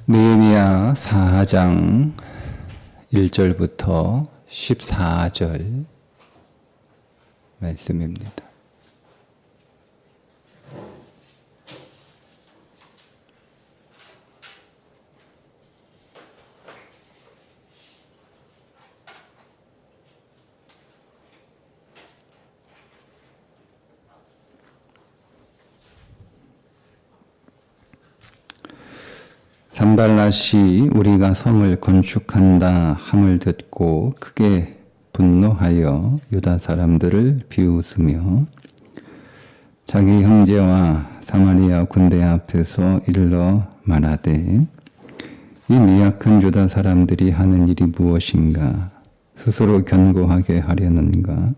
느헤미야 4장 1절부터 14절 말씀입니다. 산발랏이 우리가 성을 건축한다 함을 듣고 크게 분노하여 유다 사람들을 비웃으며 자기 형제와 사마리아 군대 앞에서 일러 말하되 이 미약한 유다 사람들이 하는 일이 무엇인가? 스스로 견고하게 하려는가?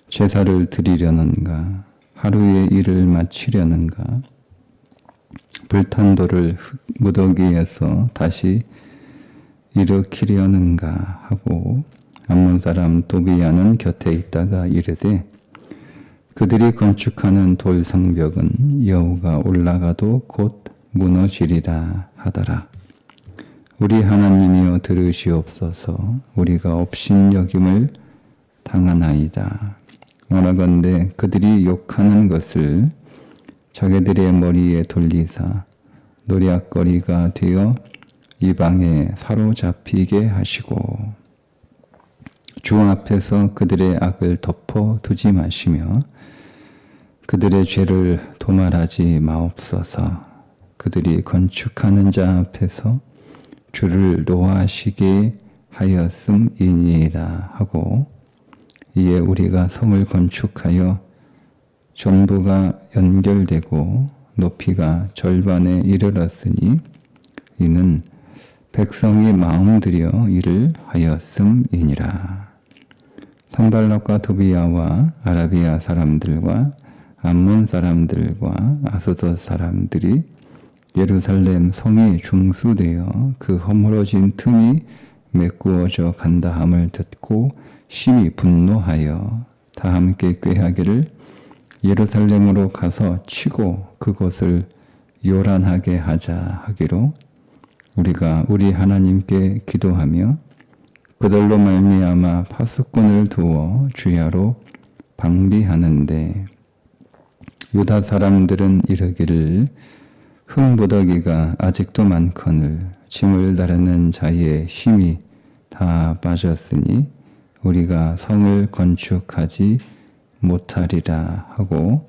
제사를 드리려는가? 하루의 일을 마치려는가? 불탄 돌을 무더기에서 다시 일으키려는가 하고 암몬 사람 도비야는 곁에 있다가 이르되 그들이 건축하는 돌 성벽은 여호가 올라가도 곧 무너지리라 하더라. 우리 하나님이여 들으시옵소서. 우리가 업신여김을 당하나이다. 원하건대 그들이 욕하는 것을 자기들의 머리에 돌리사 노략거리가 되어 이방에 사로잡히게 하시고 주 앞에서 그들의 악을 덮어 두지 마시며 그들의 죄를 도말하지 마옵소서. 그들이 건축하는 자 앞에서 주를 노하시게 하였음이니이다 하고 이에 우리가 성을 건축하여 전부가 연결되고 높이가 절반에 이르렀으니 이는 백성이 마음들여 일을 하였음이니라. 산발랏과 도비야와 아라비아 사람들과 암몬 사람들과 아스돗 사람들이 예루살렘 성이 중수되어 그 허물어진 틈이 메꾸어져 간다함을 듣고 심히 분노하여 다 함께 꾀하기를 예루살렘으로 가서 치고 그곳을 요란하게 하자 하기로 우리가 우리 하나님께 기도하며 그들로 말미암아 파수꾼을 두어 주야로 방비하는데 유다 사람들은 이르기를 흙무더기가 아직도 많거늘 짐을 다루는 자의 힘이 다 빠졌으니 우리가 성을 건축하지 못하리라 하고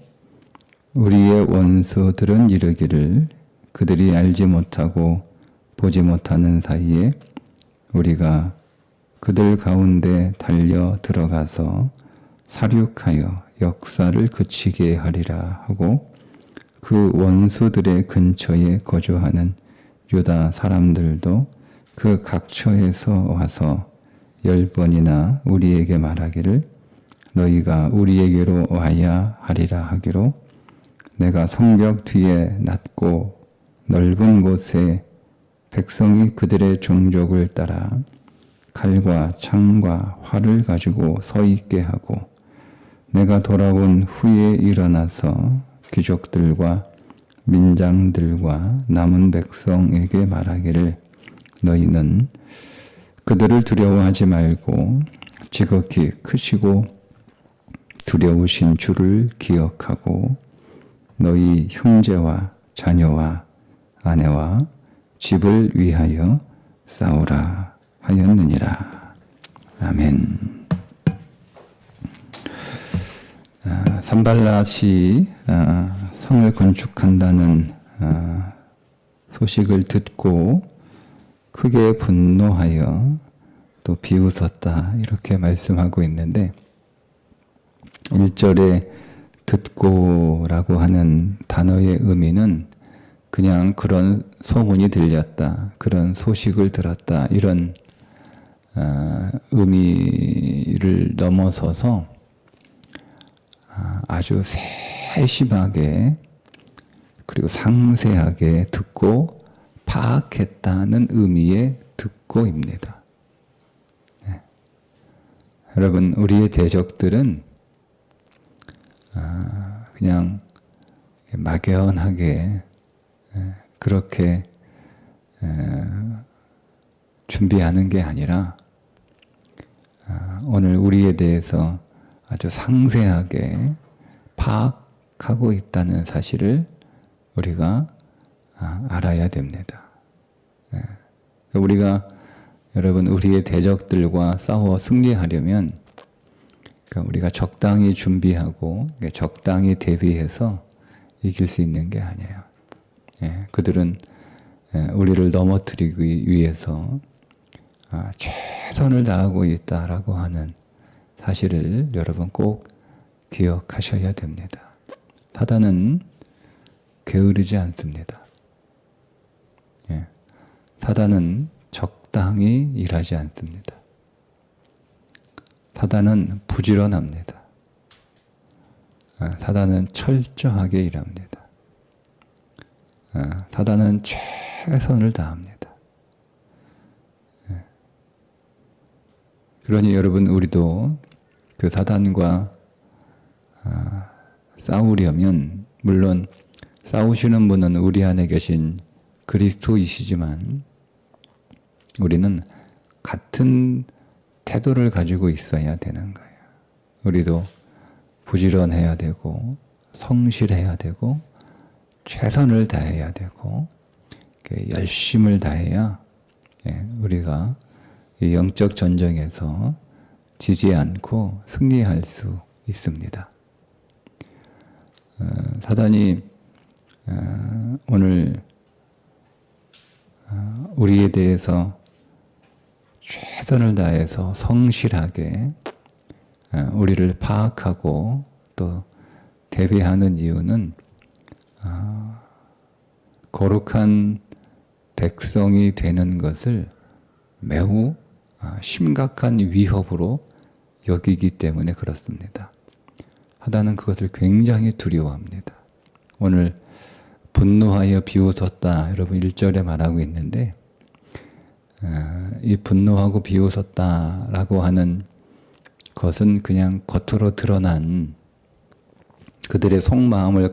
우리의 원수들은 이르기를 그들이 알지 못하고 보지 못하는 사이에 우리가 그들 가운데 달려 들어가서 살육하여 역사를 그치게 하리라 하고 그 원수들의 근처에 거주하는 유다 사람들도 그 각처에서 와서 10번이나 우리에게 말하기를 너희가 우리에게로 와야 하리라 하기로 내가 성벽 뒤에 낮고 넓은 곳에 백성이 그들의 종족을 따라 칼과 창과 활을 가지고 서 있게 하고 내가 돌아온 후에 일어나서 귀족들과 민장들과 남은 백성에게 말하기를 너희는 그들을 두려워하지 말고 지극히 크시고 두려우신 주를 기억하고 너희 형제와 자녀와 아내와 집을 위하여 싸우라 하였느니라. 아멘. 산발랏이 성을 건축한다는 소식을 듣고 크게 분노하여 또 비웃었다 이렇게 말씀하고 있는데 1절에 듣고라고 하는 단어의 의미는 그냥 그런 소문이 들렸다, 그런 소식을 들었다 이런 의미를 넘어서서 아주 세심하게 그리고 상세하게 듣고 파악했다는 의미의 듣고입니다. 네. 여러분 우리의 대적들은 그냥 막연하게 그렇게 준비하는 게 아니라 오늘 우리에 대해서 아주 상세하게 파악하고 있다는 사실을 우리가 알아야 됩니다. 우리가 여러분 우리의 대적들과 싸워 승리하려면 우리가 적당히 준비하고 적당히 대비해서 이길 수 있는 게 아니에요. 그들은 우리를 넘어뜨리기 위해서 최선을 다하고 있다라고 하는 사실을 여러분 꼭 기억하셔야 됩니다. 사단은 게으르지 않습니다. 사단은 적당히 일하지 않습니다. 사단은 부지런합니다. 사단은 철저하게 일합니다. 사단은 최선을 다합니다. 그러니 여러분 우리도 그 사단과 싸우려면 물론 싸우시는 분은 우리 안에 계신 그리스도이시지만 우리는 같은 태도를 가지고 있어야 되는 거예요. 우리도 부지런해야 되고 성실해야 되고 최선을 다해야 되고 열심을 다해야 우리가 이 영적 전쟁에서 지지 않고 승리할 수 있습니다. 사단이 오늘 우리에 대해서 최선을 다해서 성실하게 우리를 파악하고 또 대비하는 이유는 거룩한 백성이 되는 것을 매우 심각한 위협으로 여기기 때문에 그렇습니다. 사단은 그것을 굉장히 두려워합니다. 오늘 분노하여 비웃었다 여러분 1절에 말하고 있는데 이 분노하고 비웃었다라고 하는 것은 그냥 겉으로 드러난 그들의 속마음을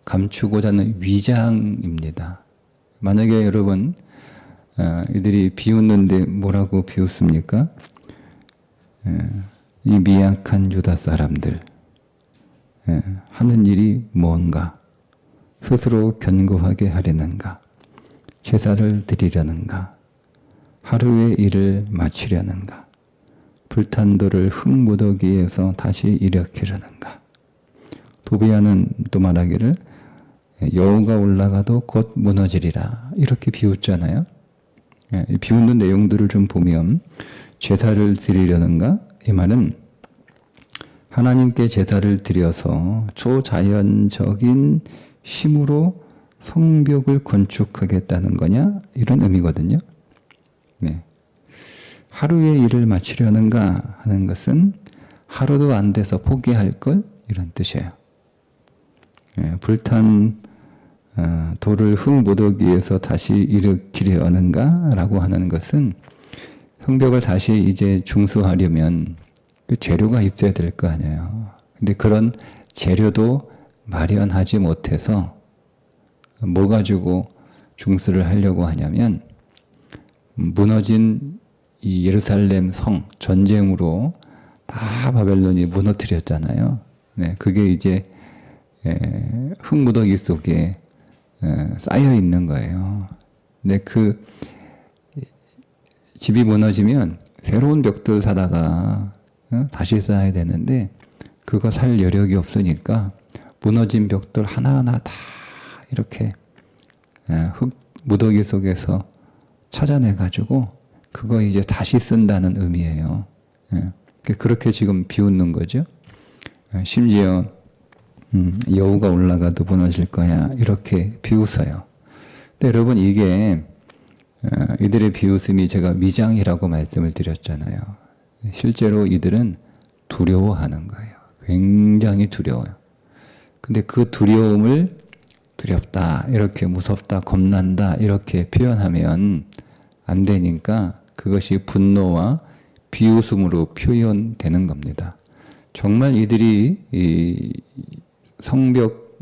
감추고자 하는 위장입니다. 만약에 여러분 이들이 비웃는데 뭐라고 비웃습니까? 이 미약한 유다 사람들 하는 일이 뭔가? 스스로 견고하게 하려는가? 제사를 드리려는가? 하루의 일을 마치려는가? 불탄 돌을 흙무더기에서 다시 일으키려는가? 도비아는 또 말하기를 여우가 올라가도 곧 무너지리라 이렇게 비웃잖아요. 비웃는 내용들을 좀 보면 제사를 드리려는가? 이 말은 하나님께 제사를 드려서 초자연적인 힘으로 성벽을 건축하겠다는 거냐? 이런 의미거든요. 하루의 일을 마치려는가 하는 것은 하루도 안 돼서 포기할 것? 이런 뜻이에요. 불탄 돌을 흙무더기에서 다시 일으키려는가? 라고 하는 것은 성벽을 다시 이제 중수하려면 그 재료가 있어야 될 거 아니에요. 근데 그런 재료도 마련하지 못해서 뭐 가지고 중수를 하려고 하냐면 무너진 이 예루살렘 성 전쟁으로 다 바벨론이 무너뜨렸잖아요. 그게 이제 흙무더기 속에 쌓여 있는 거예요. 근데 그 집이 무너지면 새로운 벽돌 사다가 다시 쌓아야 되는데 그거 살 여력이 없으니까 무너진 벽돌 하나하나 다 이렇게 흙무더기 속에서 찾아내가지고 그거 이제 다시 쓴다는 의미예요. 그렇게 지금 비웃는 거죠. 심지어 여우가 올라가도 무너질 거야 이렇게 비웃어요. 근데 여러분 이게 이들의 비웃음이 제가 미장이라고 말씀을 드렸잖아요. 실제로 이들은 두려워하는 거예요. 굉장히 두려워요. 근데 그 두려움을 두렵다, 이렇게 무섭다, 겁난다 이렇게 표현하면 안 되니까 그것이 분노와 비웃음으로 표현되는 겁니다. 정말 이들이 이 성벽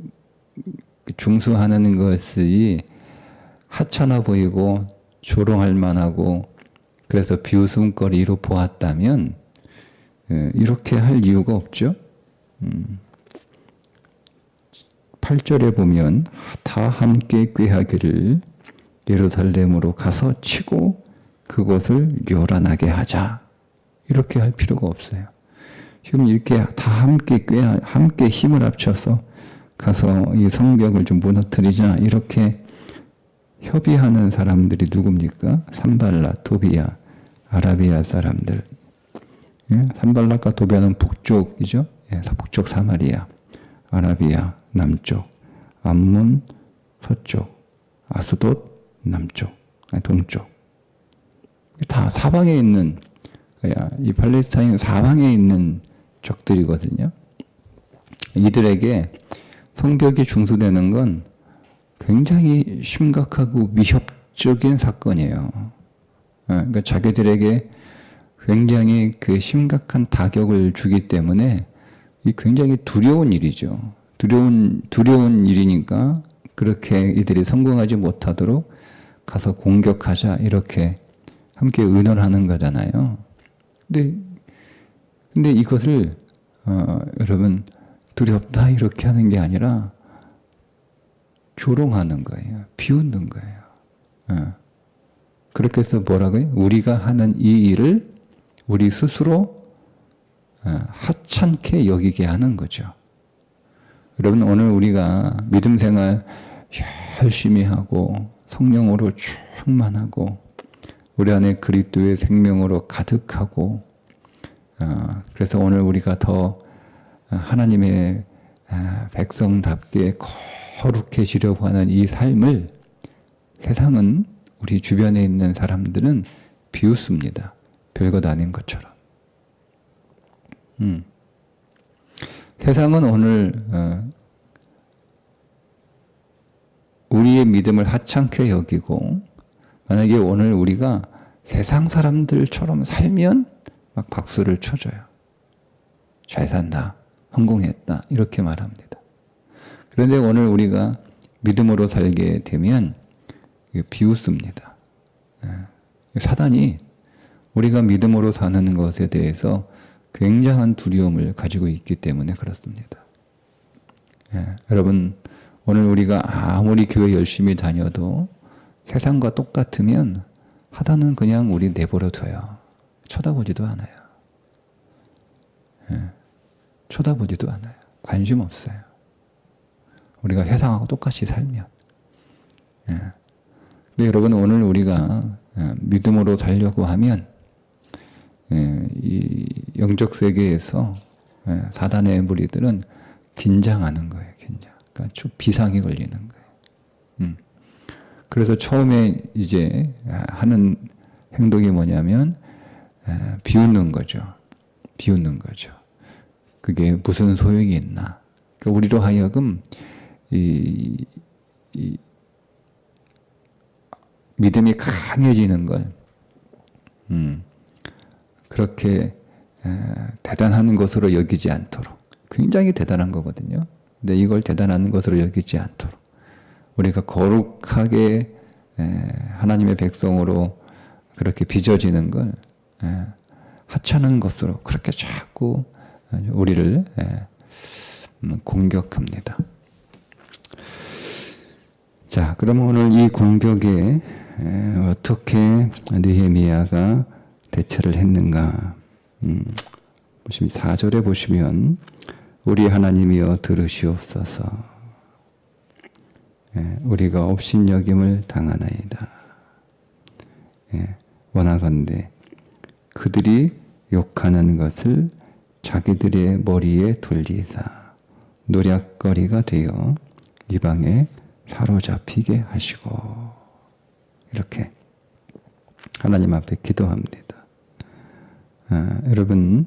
중수하는 것이 하찮아 보이고 조롱할 만하고 그래서 비웃음거리로 보았다면 이렇게 할 이유가 없죠. 8절에 보면 다 함께 꾀하기를 예루살렘으로 가서 치고 그곳을 요란하게 하자. 이렇게 할 필요가 없어요. 지금 이렇게 다 함께 힘을 합쳐서 가서 이 성벽을 좀 무너뜨리자. 이렇게 협의하는 사람들이 누굽니까? 산발랏, 도비야, 아라비아 사람들. 예? 산발랏과 도비야는 북쪽이죠. 예, 북쪽 사마리아, 아라비아 남쪽, 암몬 서쪽, 아스돗 남쪽, 동쪽. 다 사방에 있는, 이 팔레스타인 사방에 있는 적들이거든요. 이들에게 성벽이 중수되는 건 굉장히 심각하고 위협적인 사건이에요. 그러니까 자기들에게 굉장히 그 심각한 타격을 주기 때문에 이 굉장히 두려운 일이죠. 두려운 일이니까 그렇게 이들이 성공하지 못하도록 가서 공격하자 이렇게 함께 의논하는 거잖아요. 근데 이것을 여러분 두렵다 이렇게 하는 게 아니라 조롱하는 거예요. 비웃는 거예요. 그렇게 해서 뭐라고요? 우리가 하는 이 일을 우리 스스로 하찮게 여기게 하는 거죠. 여러분 오늘 우리가 믿음 생활 열심히 하고 성령으로 충만하고 우리 안에 그리스도의 생명으로 가득하고 그래서 오늘 우리가 더 하나님의 백성답게 거룩해지려고 하는 이 삶을 세상은 우리 주변에 있는 사람들은 비웃습니다. 별것 아닌 것처럼. 세상은 오늘 우리의 믿음을 하찮게 여기고 만약에 오늘 우리가 세상 사람들처럼 살면 막 박수를 쳐줘요. 잘 산다. 성공했다. 이렇게 말합니다. 그런데 오늘 우리가 믿음으로 살게 되면 비웃습니다. 사단이 우리가 믿음으로 사는 것에 대해서 굉장한 두려움을 가지고 있기 때문에 그렇습니다. 여러분 오늘 우리가 아무리 교회 열심히 다녀도 세상과 똑같으면 하다는 그냥 우리 내버려 둬요. 쳐다보지도 않아요. 쳐다보지도 않아요. 관심 없어요. 우리가 세상하고 똑같이 살면. 근데 여러분 오늘 우리가 믿음으로 살려고 하면 이 영적 세계에서 사단의 무리들은 긴장하는 거예요. 긴장. 그러니까 좀 비상이 걸리는 거예요. 그래서 처음에 이제 하는 행동이 뭐냐면 비웃는 거죠. 비웃는 거죠. 그게 무슨 소용이 있나. 그러니까 우리로 하여금 이 믿음이 강해지는 걸 그렇게 대단한 것으로 여기지 않도록 굉장히 대단한 거거든요. 근데 이걸 대단한 것으로 여기지 않도록 우리가 거룩하게 하나님의 백성으로 그렇게 빚어지는 걸 하찮은 것으로 그렇게 자꾸 우리를 공격합니다. 자, 그럼 오늘 이 공격에 어떻게 느헤미야가 대처를 했는가? 4절에 보시면 우리 하나님이여 들으시옵소서. 우리가 업신여김을 당하나이다. 원하건대 그들이 욕하는 것을 자기들의 머리에 돌리사 노략거리가 되어 이방에 사로잡히게 하시고 이렇게 하나님 앞에 기도합니다. 여러분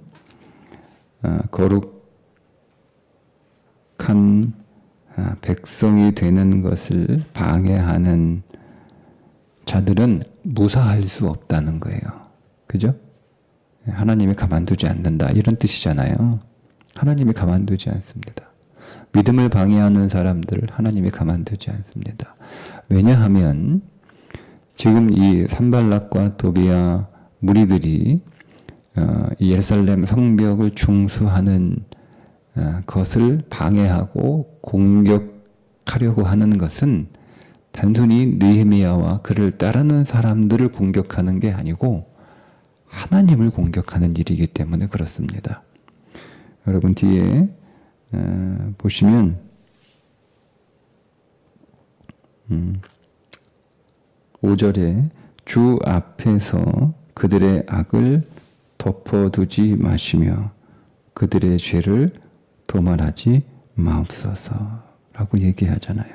거룩한 백성이 되는 것을 방해하는 자들은 무사할 수 없다는 거예요. 그죠? 하나님이 가만두지 않는다 이런 뜻이잖아요. 하나님이 가만두지 않습니다. 믿음을 방해하는 사람들을 하나님이 가만두지 않습니다. 왜냐하면 지금 이 산발락과 도비아 무리들이 이 예루살렘 성벽을 중수하는 것을 방해하고 공격하려고 하는 것은 단순히 느헤미야와 그를 따르는 사람들을 공격하는 게 아니고 하나님을 공격하는 일이기 때문에 그렇습니다. 여러분 뒤에 보시면 5절에 주 앞에서 그들의 악을 덮어두지 마시며 그들의 죄를 도말하지 마옵소서 라고 얘기하잖아요.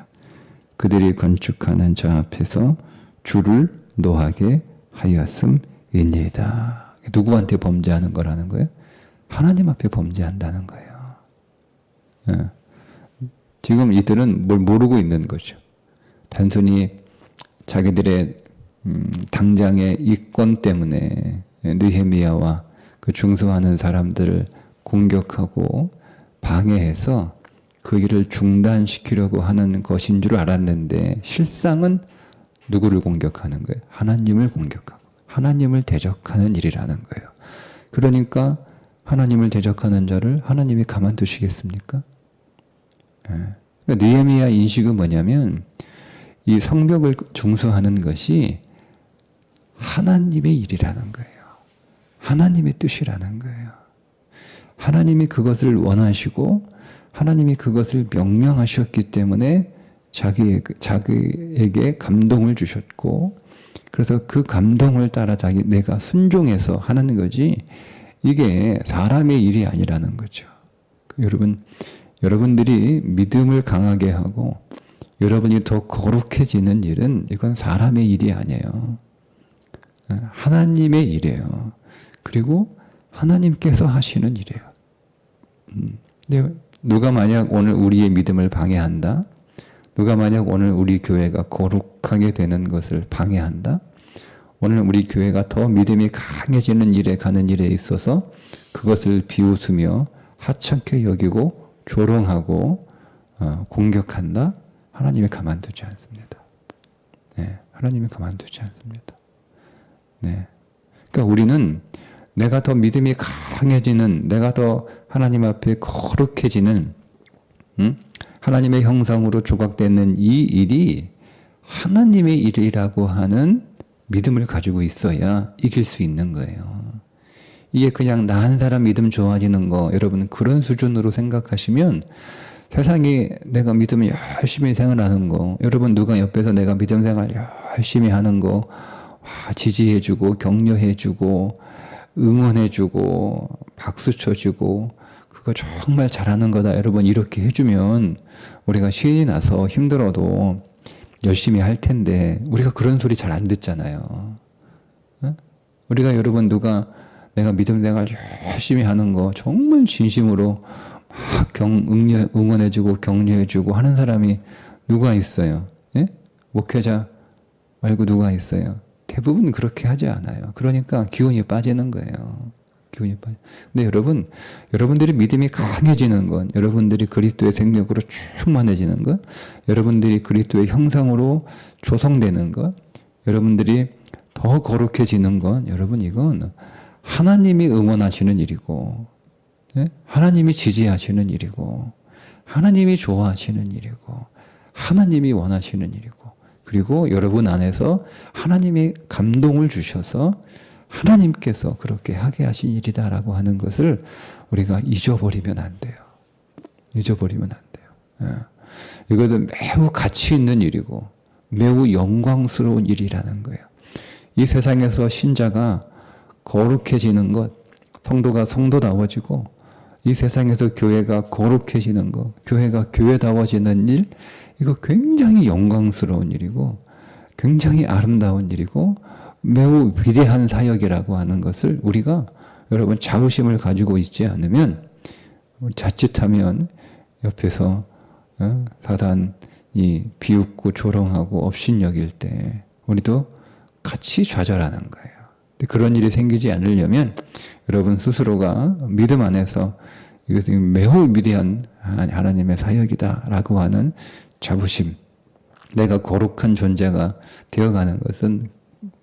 그들이 건축하는 저 앞에서 주를 노하게 하였음이니이다. 누구한테 범죄하는 거라는 거예요? 하나님 앞에 범죄한다는 거예요. 지금 이들은 뭘 모르고 있는 거죠. 단순히 자기들의 당장의 이권 때문에 느헤미야와 그 중수하는 사람들을 공격하고 방해해서 그 일을 중단시키려고 하는 것인 줄 알았는데 실상은 누구를 공격하는 거예요? 하나님을 공격하고 하나님을 대적하는 일이라는 거예요. 그러니까 하나님을 대적하는 자를 하나님이 가만두시겠습니까? 그러니까 느헤미야 인식은 뭐냐면 이 성벽을 중수하는 것이 하나님의 일이라는 거예요. 하나님의 뜻이라는 거예요. 하나님이 그것을 원하시고 하나님이 그것을 명령하셨기 때문에 자기에게 감동을 주셨고 그래서 그 감동을 따라 내가 순종해서 하는 거지 이게 사람의 일이 아니라는 거죠. 여러분들이 믿음을 강하게 하고 여러분이 더 거룩해지는 일은 이건 사람의 일이 아니에요. 하나님의 일이에요. 그리고 하나님께서 하시는 일이에요. 근데 누가 만약 오늘 우리의 믿음을 방해한다? 누가 만약 오늘 우리 교회가 거룩하게 되는 것을 방해한다? 오늘 우리 교회가 더 믿음이 강해지는 일에 가는 일에 있어서 그것을 비웃으며 하찮게 여기고 조롱하고 공격한다? 하나님이 가만두지 않습니다. 네, 하나님이 가만두지 않습니다. 네, 그러니까 우리는 내가 더 믿음이 강해지는, 내가 더 하나님 앞에 거룩해지는, 하나님의 형상으로 조각되는 이 일이 하나님의 일이라고 하는 믿음을 가지고 있어야 이길 수 있는 거예요. 이게 그냥 나 한 사람 믿음 좋아지는 거, 여러분 그런 수준으로 생각하시면 세상에 내가 믿음을 열심히 생활하는 거, 여러분 누가 옆에서 내가 믿음 생활 열심히 하는 거 지지해주고 격려해주고 응원해주고 박수 쳐주고 그거 정말 잘하는 거다 여러분 이렇게 해주면 우리가 신이 나서 힘들어도 열심히 할 텐데 우리가 그런 소리 잘 안 듣잖아요. 우리가 여러분 누가 내가 믿음 생활 열심히 하는 거 정말 진심으로 막 응원해주고 격려해주고 하는 사람이 누가 있어요? 예? 목회자 말고 누가 있어요? 대부분 그렇게 하지 않아요. 그러니까 기운이 빠지는 거예요. 기운이 빠져. 근데 여러분들이 믿음이 강해지는 건, 여러분들이 그리스도의 생명으로 충만해지는 것, 여러분들이 그리스도의 형상으로 조성되는 것, 여러분들이 더 거룩해지는 건, 여러분 이건 하나님이 응원하시는 일이고, 예? 하나님이 지지하시는 일이고, 하나님이 좋아하시는 일이고, 하나님이 원하시는 일이고, 그리고 여러분 안에서 하나님의 감동을 주셔서 하나님께서 그렇게 하게 하신 일이다라고 하는 것을 우리가 잊어버리면 안 돼요. 잊어버리면 안 돼요. 예. 이것은 매우 가치 있는 일이고 매우 영광스러운 일이라는 거예요. 이 세상에서 신자가 거룩해지는 것, 성도가 성도다워지고 이 세상에서 교회가 거룩해지는 것, 교회가 교회다워지는 일, 이거 굉장히 영광스러운 일이고 굉장히 아름다운 일이고 매우 위대한 사역이라고 하는 것을 우리가 여러분 자부심을 가지고 있지 않으면 자칫하면 옆에서 사단이 비웃고 조롱하고 업신여길 때 우리도 같이 좌절하는 거예요. 그런 일이 생기지 않으려면 여러분 스스로가 믿음 안에서 이것이 매우 위대한 하나님의 사역이다라고 하는 자부심, 내가 거룩한 존재가 되어가는 것은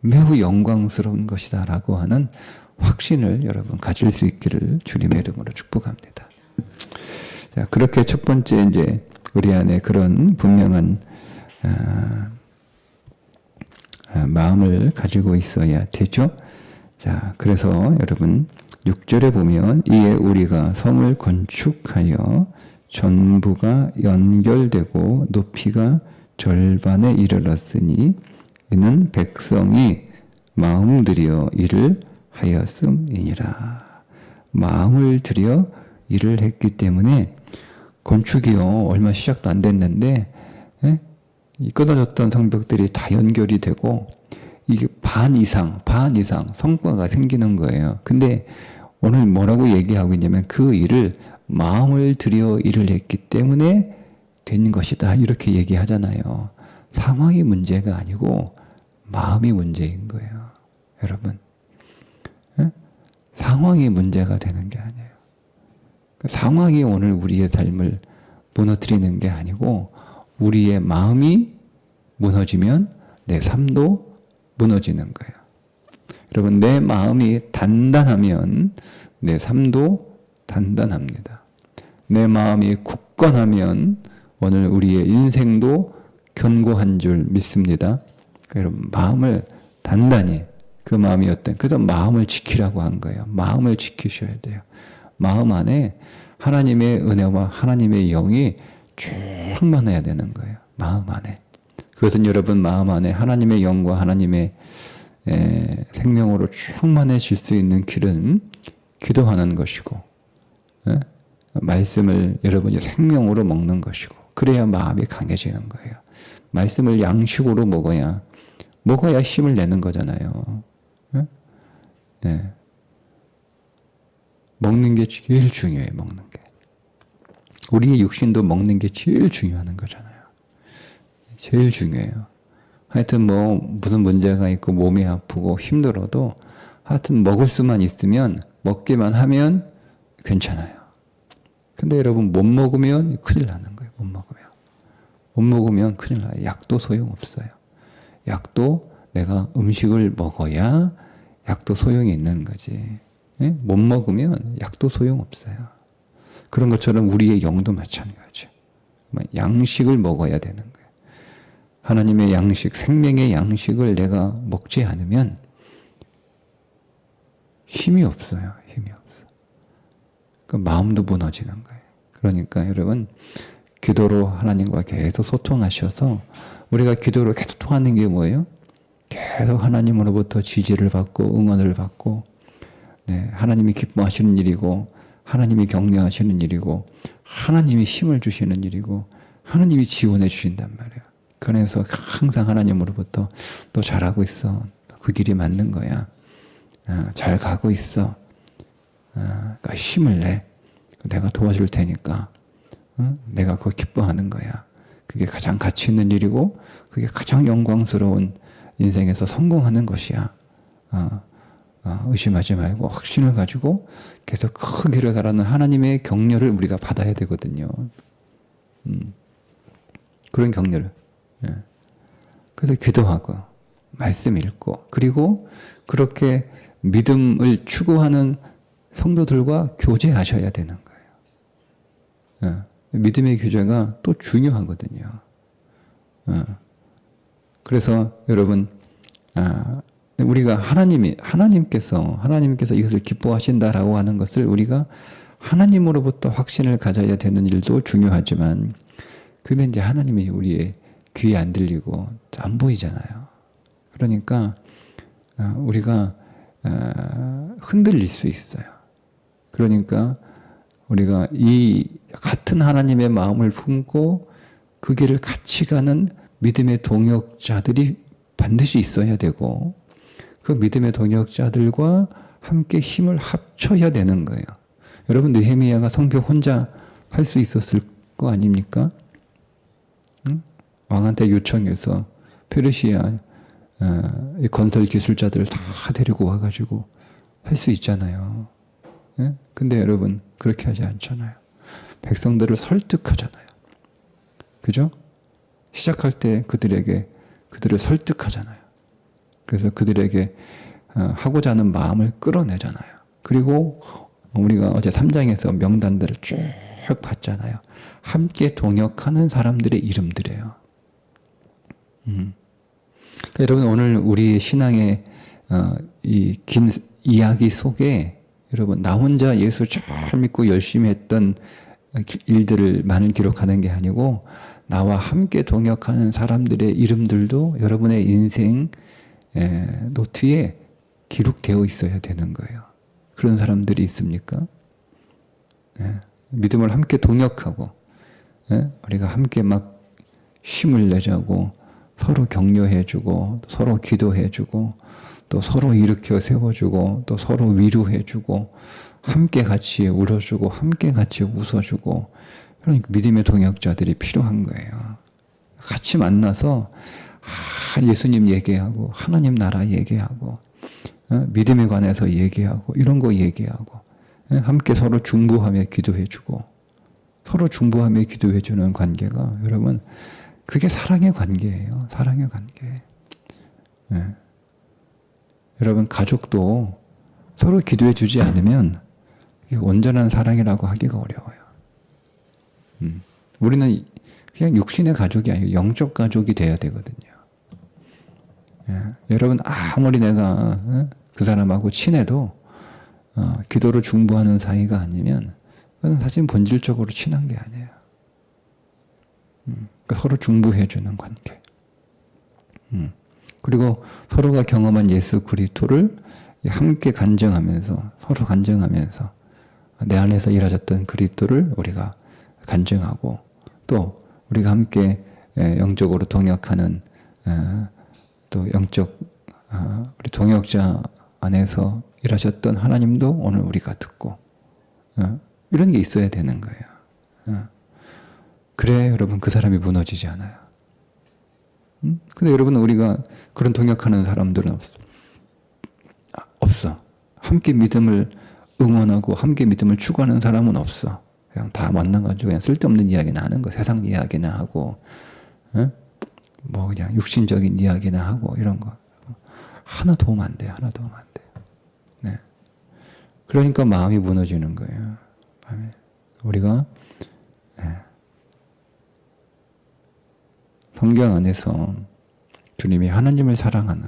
매우 영광스러운 것이다라고 하는 확신을 여러분 가질 수 있기를 주님의 이름으로 축복합니다. 자, 그렇게 첫 번째 이제 우리 안에 그런 분명한 마음을 가지고 있어야 되죠. 자, 그래서 여러분 6절에 보면 이에 우리가 성을 건축하여 전부가 연결되고 높이가 절반에 이르렀으니 이는 백성이 마음 들여 일을 하였음이니라. 마음을 들여 일을 했기 때문에 건축이요 얼마 시작도 안 됐는데 이 끊어졌던 성벽들이 다 연결이 되고 이게 반 이상 성과가 생기는 거예요. 근데 오늘 뭐라고 얘기하고 있냐면 그 일을 마음을 들여 일을 했기 때문에 된 것이다 이렇게 얘기하잖아요. 상황이 문제가 아니고 마음이 문제인 거예요. 여러분 상황이 문제가 되는 게 아니에요. 상황이 오늘 우리의 삶을 무너뜨리는 게 아니고 우리의 마음이 무너지면 내 삶도 무너지는 거예요. 여러분 내 마음이 단단하면 내 삶도 단단합니다. 내 마음이 굳건하면 오늘 우리의 인생도 견고한 줄 믿습니다. 여러분 마음을 단단히 그 마음이 어떤 그래서 마음을 지키라고 한 거예요. 마음을 지키셔야 돼요. 마음 안에 하나님의 은혜와 하나님의 영이 충만해야 되는 거예요. 마음 안에. 그것은 여러분 마음 안에 하나님의 영과 하나님의 생명으로 충만해질 수 있는 길은 기도하는 것이고 말씀을 여러분이 생명으로 먹는 것이고 그래야 마음이 강해지는 거예요. 말씀을 양식으로 먹어야 힘을 내는 거잖아요. 네. 먹는 게 제일 중요해요. 먹는 게. 우리의 육신도 먹는 게 제일 중요한 거잖아요. 제일 중요해요. 하여튼 뭐 무슨 문제가 있고 몸이 아프고 힘들어도 하여튼 먹을 수만 있으면 먹기만 하면 괜찮아요. 근데 여러분 못 먹으면 큰일 나는 거예요. 못 먹으면 큰일 나요. 약도 소용없어요. 약도 내가 음식을 먹어야 약도 소용이 있는 거지. 못 먹으면 약도 소용없어요. 그런 것처럼 우리의 영도 마찬가지죠. 양식을 먹어야 되는 거예요. 하나님의 양식, 생명의 양식을 내가 먹지 않으면 힘이 없어요. 힘이 없어. 그 마음도 무너지는 거예요. 그러니까 여러분 기도로 하나님과 계속 소통하셔서 우리가 기도로 계속 통하는 게 뭐예요? 계속 하나님으로부터 지지를 받고 응원을 받고 하나님이 기뻐하시는 일이고 하나님이 격려하시는 일이고 하나님이 힘을 주시는 일이고 하나님이 지원해 주신단 말이에요. 그래서 항상 하나님으로부터 너 잘하고 있어. 그 길이 맞는 거야. 잘 가고 있어. 그러니까 힘을 내. 내가 도와줄 테니까. 내가 그거 기뻐하는 거야. 그게 가장 가치 있는 일이고 그게 가장 영광스러운 인생에서 성공하는 것이야. 의심하지 말고 확신을 가지고 계속 그 길을 가라는 하나님의 격려를 우리가 받아야 되거든요. 그런 격려를. 그래서 기도하고 말씀 읽고 그리고 그렇게 믿음을 추구하는 성도들과 교제하셔야 되는 거예요. 믿음의 교제가 또 중요하거든요. 그래서 여러분 우리가 하나님께서 이것을 기뻐하신다라고 하는 것을 우리가 하나님으로부터 확신을 가져야 되는 일도 중요하지만 근데 이제 하나님이 우리의 귀에 안 들리고 안 보이잖아요. 그러니까 우리가 흔들릴 수 있어요. 그러니까 우리가 이 같은 하나님의 마음을 품고 그 길을 같이 가는 믿음의 동역자들이 반드시 있어야 되고 그 믿음의 동역자들과 함께 힘을 합쳐야 되는 거예요. 여러분 느헤미야가 성벽 혼자 할 수 있었을 거 아닙니까? 왕한테 요청해서 페르시아 건설 기술자들 다 데리고 와가지고 할 수 있잖아요. 근데 여러분 그렇게 하지 않잖아요. 백성들을 설득하잖아요. 그죠? 시작할 때 그들을 설득하잖아요. 그래서 그들에게 하고자 하는 마음을 끌어내잖아요. 그리고 우리가 어제 3장에서 명단들을 쭉 봤잖아요. 함께 동역하는 사람들의 이름들이에요. 그러니까 여러분 오늘 우리 신앙의 이 긴 이야기 속에 여러분 나 혼자 예수 잘 믿고 열심히 했던 일들만을 기록하는 게 아니고 나와 함께 동역하는 사람들의 이름들도 여러분의 인생 노트에 기록되어 있어야 되는 거예요. 그런 사람들이 있습니까? 믿음을 함께 동역하고 우리가 함께 막 힘을 내자고 서로 격려해주고 서로 기도해주고 또 서로 일으켜 세워주고 또 서로 위로해주고 함께 같이 울어주고 함께 같이 웃어주고 그런 믿음의 동역자들이 필요한 거예요. 같이 만나서 예수님 얘기하고 하나님 나라 얘기하고 믿음에 관해서 얘기하고 이런 거 얘기하고 함께 서로 중보하며 기도해주고 서로 중보하며 기도해주는 관계가 여러분 그게 사랑의 관계예요. 사랑의 관계. 여러분 가족도 서로 기도해주지 않으면 온전한 사랑이라고 하기가 어려워요. 우리는 그냥 육신의 가족이 아니고 영적 가족이 돼야 되거든요. 여러분 아무리 내가 그 사람하고 친해도 기도로 중보하는 사이가 아니면 그건 사실 본질적으로 친한 게 아니에요. 그러니까 서로 중보해주는 관계. 그리고 서로가 경험한 예수 그리스도를 함께 간증하면서 서로 간증하면서 내 안에서 일하셨던 그리스도를 우리가 간증하고 또 우리가 함께 영적으로 동역하는 또 영적 우리 동역자 안에서 일하셨던 하나님도 오늘 우리가 듣고 이런 게 있어야 되는 거예요. 그래 여러분 그 사람이 무너지지 않아요. 근데 여러분 우리가 그런 동역하는 사람들은 없어. 함께 믿음을 응원하고 함께 믿음을 추구하는 사람은 없어. 그냥 다 만나가지고 그냥 쓸데없는 이야기나 하는 거, 세상 이야기나 하고, 뭐 그냥 육신적인 이야기나 하고 이런 거 하나 도움 안 돼요. 하나 도움 안 돼요. 네. 그러니까 마음이 무너지는 거예요. 우리가 성경 안에서 주님이 하나님을 사랑하는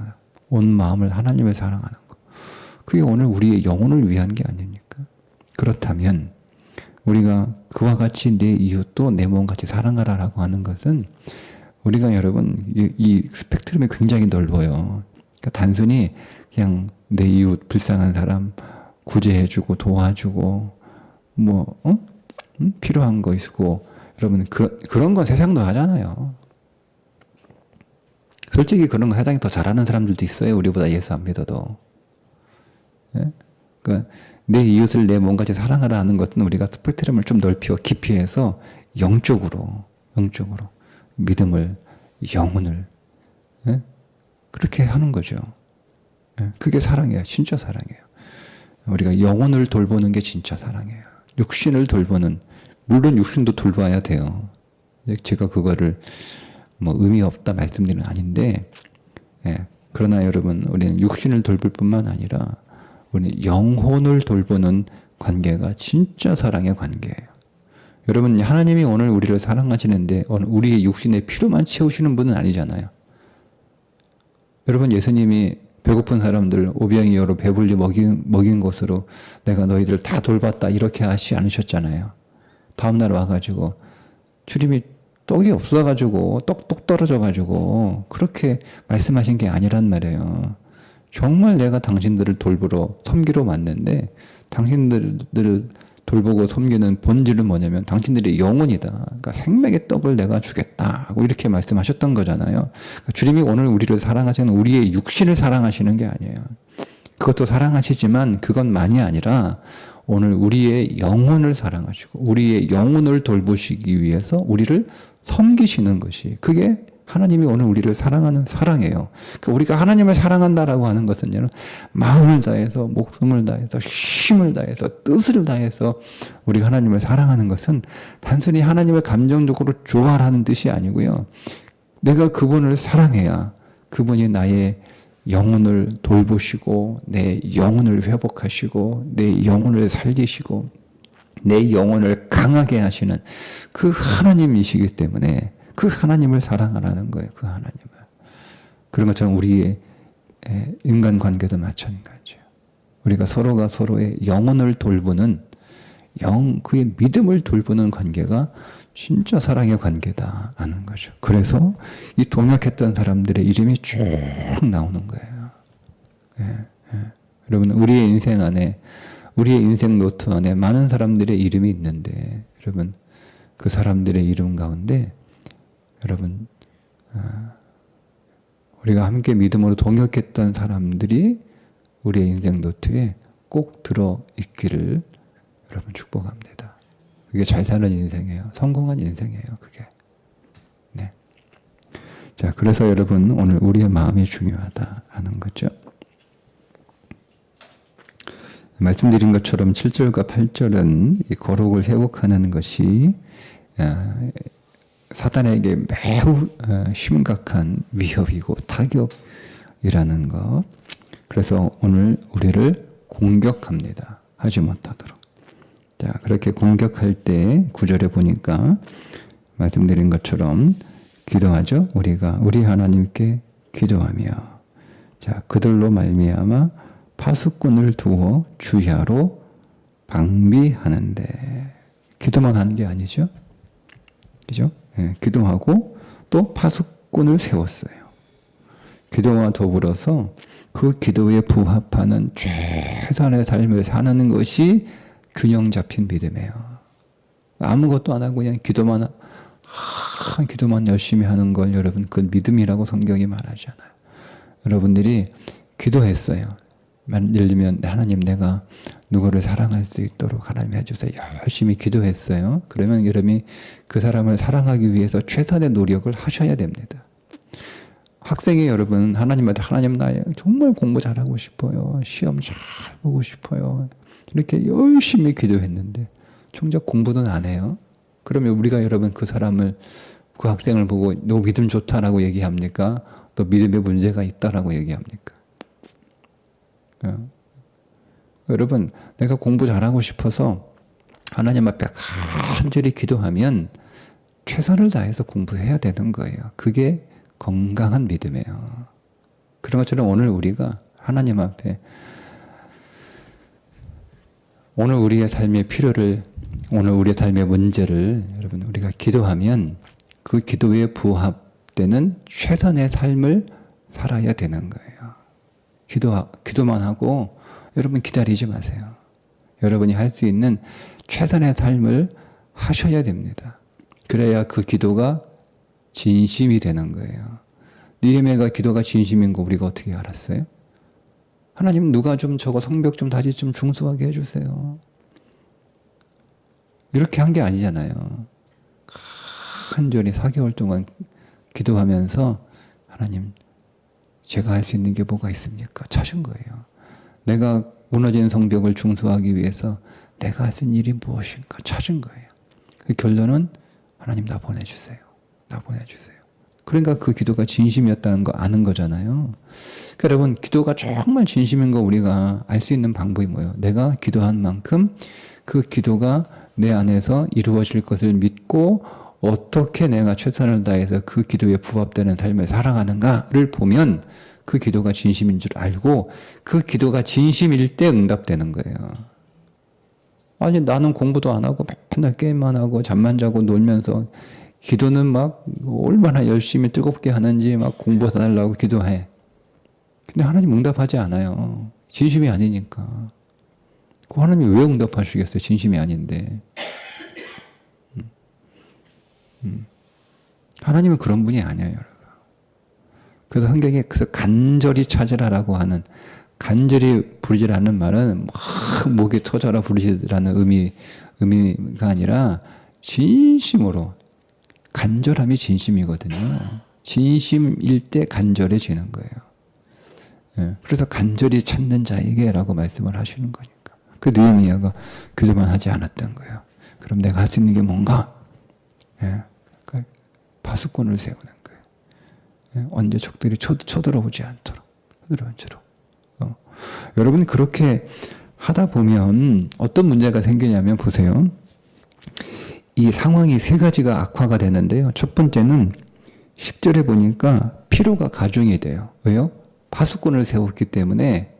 온 마음을 하나님을 사랑하는 것 그게 오늘 우리의 영혼을 위한 게 아닙니까? 그렇다면 우리가 그와 같이 내 이웃도 내 몸같이 사랑하라라고 하는 것은 우리가 여러분 이 스펙트럼이 굉장히 넓어요. 그러니까 단순히 그냥 내 이웃 불쌍한 사람 구제해주고 도와주고 뭐 필요한 거 있고 여러분 그런 거 세상도 하잖아요. 솔직히 그런 거 세상에 더 잘하는 사람들도 있어요. 우리보다 예수 안 믿어도. 그러니까 내 이웃을 내 몸같이 사랑하라 하는 것은 우리가 스펙트럼을 좀 넓혀 깊이 해서 영적으로 믿음을 영혼을 그렇게 하는 거죠. 그게 사랑이에요. 진짜 사랑이에요. 우리가 영혼을 돌보는 게 진짜 사랑이에요. 육신을 돌보는 물론 육신도 돌봐야 돼요. 제가 그거를 뭐 의미 없다 말씀드리는 아닌데 그러나 여러분 우리는 육신을 돌볼 뿐만 아니라 우리는 영혼을 돌보는 관계가 진짜 사랑의 관계예요. 여러분 하나님이 오늘 우리를 사랑하시는데 오늘 우리의 육신의 필요만 채우시는 분은 아니잖아요. 여러분 예수님이 배고픈 사람들 오병이어로 배불리 먹인 것으로 내가 너희들 다 돌봤다 이렇게 하시 않으셨잖아요. 다음날 와가지고 주님이 떡이 없어가지고 떡 떨어져가지고 그렇게 말씀하신 게 아니란 말이에요. 정말 내가 당신들을 돌보러 섬기러 왔는데 당신들을 돌보고 섬기는 본질은 뭐냐면 당신들의 영혼이다. 그러니까 생명의 떡을 내가 주겠다 하고 이렇게 말씀하셨던 거잖아요. 그러니까 주님이 오늘 우리를 사랑하시는 우리의 육신을 사랑하시는 게 아니에요. 그것도 사랑하시지만 그것만이 아니라 오늘 우리의 영혼을 사랑하시고 우리의 영혼을 돌보시기 위해서 우리를 섬기시는 것이 그게 하나님이 오늘 우리를 사랑하는 사랑이에요. 그러니까 우리가 하나님을 사랑한다라고 하는 것은요, 마음을 다해서, 목숨을 다해서, 힘을 다해서, 뜻을 다해서 우리가 하나님을 사랑하는 것은 단순히 하나님을 감정적으로 좋아하는 뜻이 아니고요. 내가 그분을 사랑해야 그분이 나의 영혼을 돌보시고 내 영혼을 회복하시고 내 영혼을 살리시고 내 영혼을 강하게 하시는 그 하나님이시기 때문에 그 하나님을 사랑하라는 거예요. 그 하나님을. 그런 것처럼 우리의 인간관계도 마찬가지예요. 우리가 서로가 서로의 영혼을 돌보는 그의 믿음을 돌보는 관계가 진짜 사랑의 관계다 하는 거죠. 그래서 이 동역했던 사람들의 이름이 쭉 나오는 거예요. 여러분 우리의 인생 안에 우리의 인생 노트 안에 많은 사람들의 이름이 있는데 여러분 그 사람들의 이름 가운데 여러분 우리가 함께 믿음으로 동역했던 사람들이 우리의 인생 노트에 꼭 들어있기를 여러분 축복합니다. 그게 잘 사는 인생이에요. 성공한 인생이에요. 그게. 네. 자, 그래서 여러분 오늘 우리의 마음이 중요하다 하는 거죠. 말씀드린 것처럼 7절과 8절은 이 거룩을 회복하는 것이 사단에게 매우 심각한 위협이고 타격이라는 것. 그래서 오늘 우리를 공격합니다. 하지 못하도록. 자, 그렇게 공격할 때 9절에 보니까 말씀드린 것처럼 기도하죠. 우리가 우리 하나님께 기도하며 자, 그들로 말미암아 파수꾼을 두어 주야로 방비하는데 기도만 하는 게 아니죠. 그죠? 네, 기도하고 또 파수꾼을 세웠어요. 기도와 더불어서 그 기도에 부합하는 최선의 삶을 사는 것이 균형 잡힌 믿음이에요. 아무것도 안 하고 그냥 기도만 열심히 하는 걸 여러분 그 믿음이라고 성경이 말하잖아요. 여러분들이 기도했어요. 예를 들면 하나님 내가 누구를 사랑할 수 있도록 하나님 해주세요. 열심히 기도했어요. 그러면 여러분이 그 사람을 사랑하기 위해서 최선의 노력을 하셔야 됩니다. 학생이 여러분 하나님한테 하나님 나 정말 공부 잘하고 싶어요. 시험 잘 보고 싶어요. 이렇게 열심히 기도했는데 정작 공부는 안 해요. 그러면 우리가 여러분 그 사람을 그 학생을 보고 너 믿음 좋다라고 얘기합니까? 너 믿음에 문제가 있다라고 얘기합니까? 여러분 내가 공부 잘하고 싶어서 하나님 앞에 간절히 기도하면 최선을 다해서 공부해야 되는 거예요. 그게 건강한 믿음이에요. 그런 것처럼 오늘 우리가 하나님 앞에 오늘 우리의 삶의 필요를 오늘 우리의 삶의 문제를 여러분 우리가 기도하면 그 기도에 부합되는 최선의 삶을 살아야 되는 거예요. 기도만 하고 여러분 기다리지 마세요. 여러분이 할 수 있는 최선의 삶을 하셔야 됩니다. 그래야 그 기도가 진심이 되는 거예요. 느헤미야가 기도가 진심인 거 우리가 어떻게 알았어요? 하나님 누가 좀 저거 성벽 좀 다시 좀 중수하게 해주세요. 이렇게 한 게 아니잖아요. 간절히 4개월 동안 기도하면서 하나님 제가 할 수 있는 게 뭐가 있습니까? 찾은 거예요. 내가 무너진 성벽을 중수하기 위해서 내가 할 수 있는 일이 무엇인가 찾은 거예요. 그 결론은 하나님 나 보내주세요. 나 보내주세요. 그러니까 그 기도가 진심이었다는 거 아는 거잖아요. 그러니까 여러분 기도가 정말 진심인 거 우리가 알 수 있는 방법이 뭐예요? 내가 기도한 만큼 그 기도가 내 안에서 이루어질 것을 믿고 어떻게 내가 최선을 다해서 그 기도에 부합되는 삶을 살아가는가를 보면 그 기도가 진심인 줄 알고 그 기도가 진심일 때 응답되는 거예요. 아니 나는 공부도 안 하고 맨날 게임만 하고 잠만 자고 놀면서 기도는 막 얼마나 열심히 뜨겁게 하는지 막 공부해서 달라고 기도해. 근데 하나님 응답하지 않아요. 진심이 아니니까. 그 하나님이 왜 응답하시겠어요? 진심이 아닌데. 하나님은 그런 분이 아니에요, 여러분. 그래서 성경에 간절히 찾으라라고 하는 간절히 부르지라는 말은 막 목이 터져라 부르시라는 의미가 아니라 진심으로 간절함이 진심이거든요. 진심일 때 간절해지는 거예요. 그래서 간절히 찾는 자에게라고 말씀을 하시는 거니까. 그 느헤미야가 기도만 하지 않았던 거예요. 그럼 내가 할 수 있는 게 뭔가? 파수꾼을 세우는 거예요. 언제 적들이 쳐들어오지 않도록. 부드러운 채로. 여러분 그렇게 하다 보면 어떤 문제가 생기냐면 보세요. 이 상황이 세 가지가 악화가 되는데요. 첫 번째는 10절에 보니까 피로가 가중이 돼요. 왜요? 파수꾼을 세웠기 때문에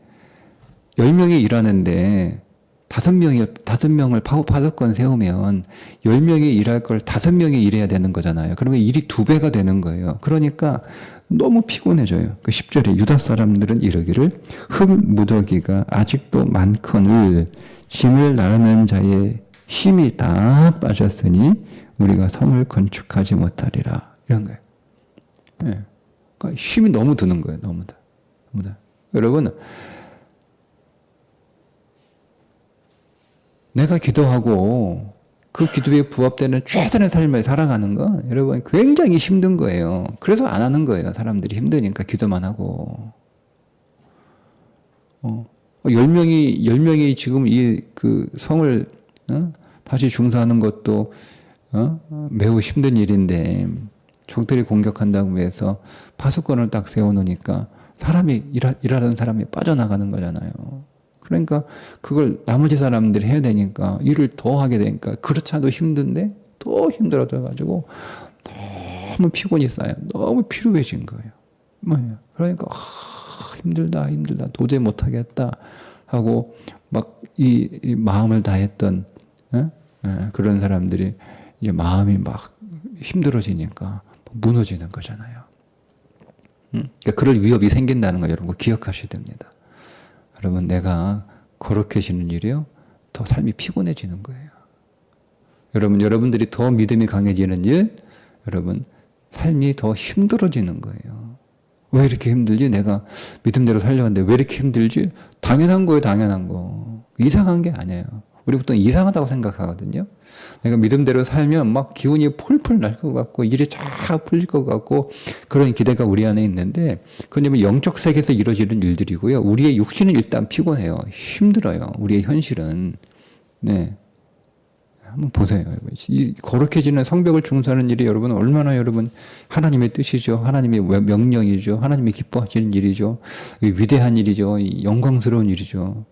10명이 일하는데 5명을 파수꾼 세우면 10명이 일할 걸 5명이 일해야 되는 거잖아요. 그러면 일이 2배가 되는 거예요. 그러니까 너무 피곤해져요. 그 10절에 유다 사람들은 이르기를 흙 무더기가 아직도 많거늘 짐을 나르는 자의 힘이 다 빠졌으니 우리가 성을 건축하지 못하리라. 이런 거예요. 네. 그러니까 힘이 너무 드는 거예요. 너무 다. 여러분, 내가 기도하고 그 기도에 부합되는 최선의 삶을 살아가는 건 여러분 굉장히 힘든 거예요. 그래서 안 하는 거예요. 사람들이 힘드니까 기도만 하고. 10명이 지금 그 성을 다시 중사하는 것도 매우 힘든 일인데 적들이 공격한다고 해서 파수꾼을 딱 세워놓으니까 일하는 사람이 빠져나가는 거잖아요. 그러니까 그걸 나머지 사람들이 해야 되니까 일을 더 하게 되니까 그렇지 않아도 힘든데 더 힘들어져가지고 너무 피곤이 쌓여 너무 피로해진 거예요. 뭐예요? 그러니까 힘들다 도저히 못하겠다 하고 막 이 마음을 다했던 그런 사람들이 이제 마음이 막 힘들어지니까 무너지는 거잖아요. 그러니까 그럴 위협이 생긴다는 거 여러분 기억하셔야 됩니다. 여러분 내가 거룩해지는 일이요 더 삶이 피곤해지는 거예요. 여러분들이 더 믿음이 강해지는 일, 여러분 삶이 더 힘들어지는 거예요. 왜 이렇게 힘들지? 내가 믿음대로 살려는데 왜 이렇게 힘들지? 당연한 거예요, 당연한 거. 이상한 게 아니에요. 우리 보통 이상하다고 생각하거든요. 내가 믿음대로 살면 막 기운이 폴폴 날 것 같고 일이 쫙 풀릴 것 같고 그런 기대가 우리 안에 있는데 그건 영적 세계에서 이루어지는 일들이고요. 우리의 육신은 일단 피곤해요. 힘들어요. 우리의 현실은. 네. 한번 보세요. 이 거룩해지는 성벽을 중사하는 일이 여러분 얼마나 여러분 하나님의 뜻이죠. 하나님의 명령이죠. 하나님이 기뻐하시는 일이죠. 위대한 일이죠. 영광스러운 일이죠.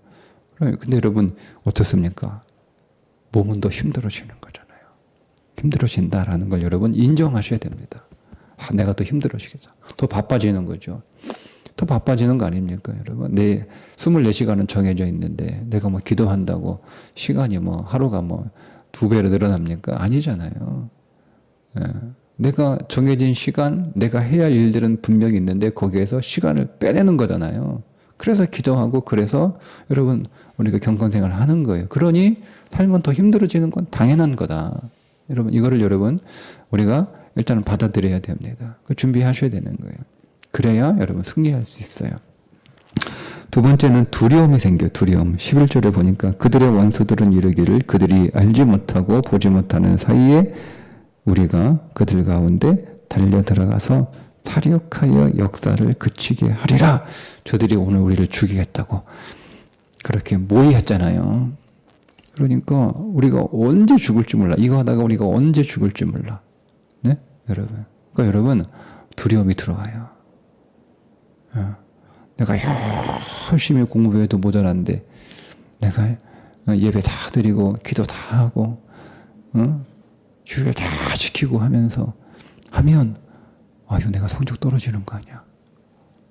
근데 여러분 어떻습니까? 몸은 더 힘들어지는 거잖아요. 힘들어진다라는 걸 여러분 인정하셔야 됩니다. 내가 더 힘들어지겠다. 더 바빠지는 거죠. 더 바빠지는 거 아닙니까, 여러분? 내 24시간은 정해져 있는데 내가 뭐 기도한다고 시간이 뭐 하루가 뭐 2배로 늘어납니까? 아니잖아요. 내가 정해진 시간, 내가 해야 할 일들은 분명히 있는데 거기에서 시간을 빼내는 거잖아요. 그래서 기도하고 그래서 여러분 우리가 경건생활을 하는 거예요. 그러니 삶은 더 힘들어지는 건 당연한 거다. 여러분 이거를 여러분 우리가 일단은 받아들여야 됩니다. 준비하셔야 되는 거예요. 그래야 여러분 승리할 수 있어요. 두 번째는 두려움이 생겨요. 두려움. 11절에 보니까 그들의 원수들은 이르기를 그들이 알지 못하고 보지 못하는 사이에 우리가 그들 가운데 달려 들어가서 사륙하여 역사를 그치게 하리라. 저들이 오늘 우리를 죽이겠다고 그렇게 모의했잖아요. 그러니까 우리가 언제 죽을지 몰라. 이거 하다가 우리가 언제 죽을지 몰라. 네? 여러분. 그러니까 여러분 두려움이 들어와요. 내가 열심히 공부해도 모자란데 내가 예배 다 드리고 기도 다 하고 주일 다 지키고 하면서 하면 이거 내가 성적 떨어지는 거 아니야.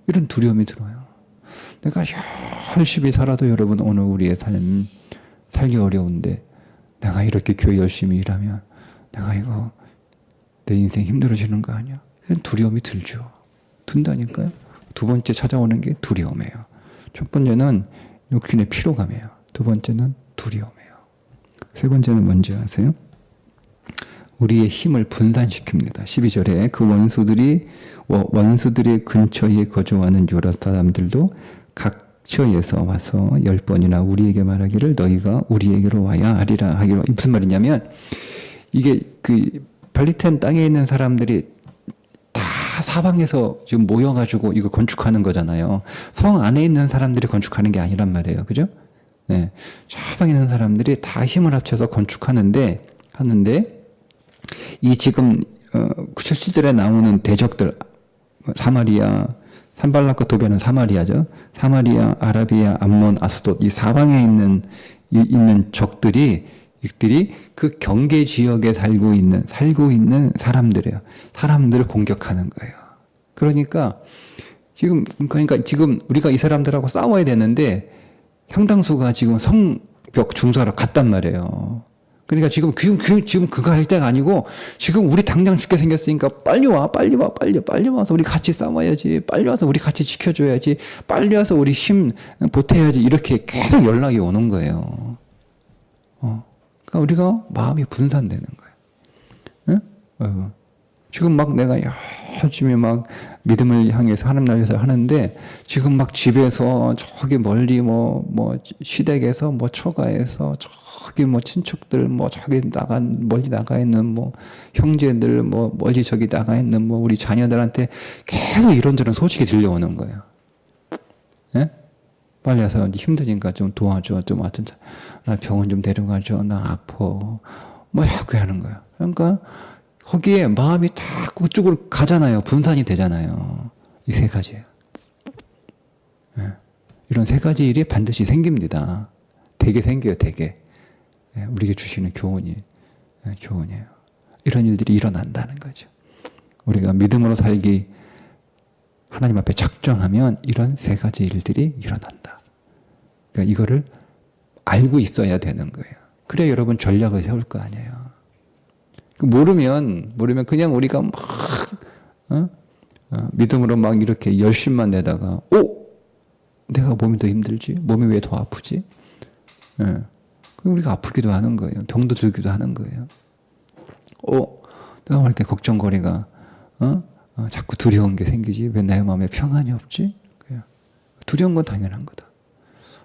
이런 두려움이 들어요. 내가 열심히 살아도 여러분 오늘 우리의 삶 살기 어려운데 내가 이렇게 교회 열심히 일하면 내가 이거 내 인생 힘들어지는 거 아니야. 이런 두려움이 들죠. 든다니까요. 두 번째 찾아오는 게 두려움이에요. 첫 번째는 육신의 피로감이에요. 두 번째는 두려움이에요. 세 번째는 뭔지 아세요? 우리의 힘을 분산시킵니다. 12절에 그 원수들의 근처에 거주하는 유다 사람들도 각처에서 와서 10번이나 우리에게 말하기를 너희가 우리에게로 와야 하리라 하기로. 무슨 말이냐면 이게 그 발리텐 땅에 있는 사람들이 다 사방에서 지금 모여가지고 이거 건축하는 거잖아요. 성 안에 있는 사람들이 건축하는 게 아니란 말이에요. 그죠? 네. 사방에 있는 사람들이 다 힘을 합쳐서 건축하는데 이 지금 7절에 나오는 대적들 사마리아, 산발락과 도비아는 사마리아죠. 사마리아, 아라비아, 암몬, 아스돗 이 사방에 있는 적들이 이들이 그 경계 지역에 살고 있는 사람들이에요. 사람들을 공격하는 거예요. 그러니까 지금 우리가 이 사람들하고 싸워야 되는데 상당수가 지금 성벽 중사로 갔단 말이에요. 그러니까 지금 그거 할 때가 아니고 지금 우리 당장 죽게 생겼으니까 빨리 와서 우리 같이 싸워야지. 빨리 와서 우리 같이 지켜줘야지. 빨리 와서 우리 힘 보태야지. 이렇게 계속 연락이 오는 거예요. 그러니까 우리가 마음이 분산되는 거예요. 응? 지금 막 내가 열심히 막 믿음을 향해서 하나님 나라에서 하는데 지금 막 집에서 저기 멀리 뭐 시댁에서 뭐 처가에서 저기 뭐 친척들 뭐 저기 멀리 나가 있는 뭐 형제들 뭐 멀리 저기 나가 있는 뭐 우리 자녀들한테 계속 이런저런 소식이 들려오는 거예요. 예? 빨리 와서 힘드니까 좀 도와줘. 좀 하여튼 나 병원 좀 데려가줘. 나 아파. 뭐 이렇게 하는 거예요. 그러니까 거기에 마음이 다 그쪽으로 가잖아요. 분산이 되잖아요. 이 세 가지예요. 예. 이런 세 가지 일이 반드시 생깁니다. 되게 생겨요. 되게. 예. 우리에게 주시는 교훈이에요. 이런 일들이 일어난다는 거죠. 우리가 믿음으로 살기 하나님 앞에 작정하면 이런 세 가지 일들이 일어난다. 그러니까 이거를 알고 있어야 되는 거예요. 그래야 여러분 전략을 세울 거 아니에요. 모르면 그냥 우리가 막 믿음으로 막 이렇게 열심만 내다가 내가 몸이 더 힘들지? 몸이 왜 더 아프지? 예. 우리가 아프기도 하는 거예요. 병도 들기도 하는 거예요. 내가 왜 이렇게 걱정거리가 자꾸 두려운 게 생기지? 왜 내 마음에 평안이 없지? 두려운 건 당연한 거다.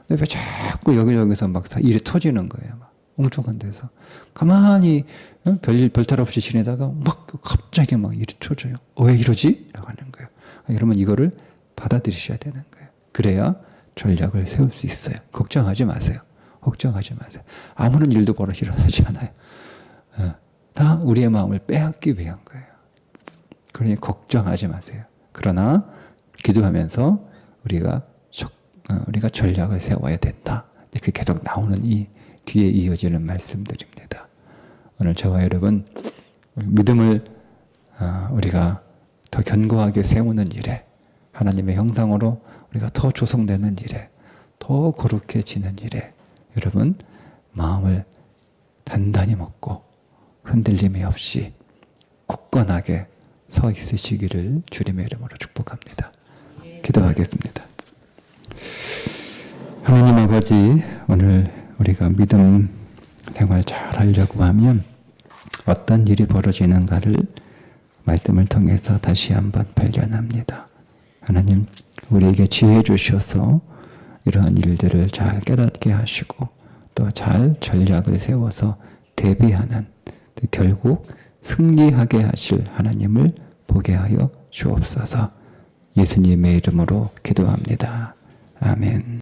왜 자꾸 여기저기서 막 일이 터지는 거예요. 막 엉뚱한 데서. 가만히 별탈 없이 지내다가 막 갑자기 막 일이 터져요. 왜 이러지? 라고 하는 거예요. 여러분 이거를 받아들이셔야 되는 거예요. 그래야 전략을 세울 수 있어요. 걱정하지 마세요. 걱정하지 마세요. 아무런 일도 일어나지 않아요. 다 우리의 마음을 빼앗기 위한 거예요. 그러니 걱정하지 마세요. 그러나 기도하면서 우리가 전략을 세워야 된다. 이렇게 계속 나오는 이 뒤에 이어지는 말씀드립니다. 오늘 저와 여러분 믿음을 우리가 더 견고하게 세우는 일에 하나님의 형상으로 우리가 더 조성되는 일에 더 거룩해지는 일에 여러분 마음을 단단히 먹고 흔들림이 없이 굳건하게 서 있으시기를 주님의 이름으로 축복합니다. 기도하겠습니다. 하나님 아버지, 오늘 우리가 믿음 생활 잘 하려고 하면 어떤 일이 벌어지는가를 말씀을 통해서 다시 한번 발견합니다. 하나님, 우리에게 지혜 주셔서 이러한 일들을 잘 깨닫게 하시고 또 잘 전략을 세워서 대비하는 결국 승리하게 하실 하나님을 보게 하여 주옵소서. 예수님의 이름으로 기도합니다. 아멘.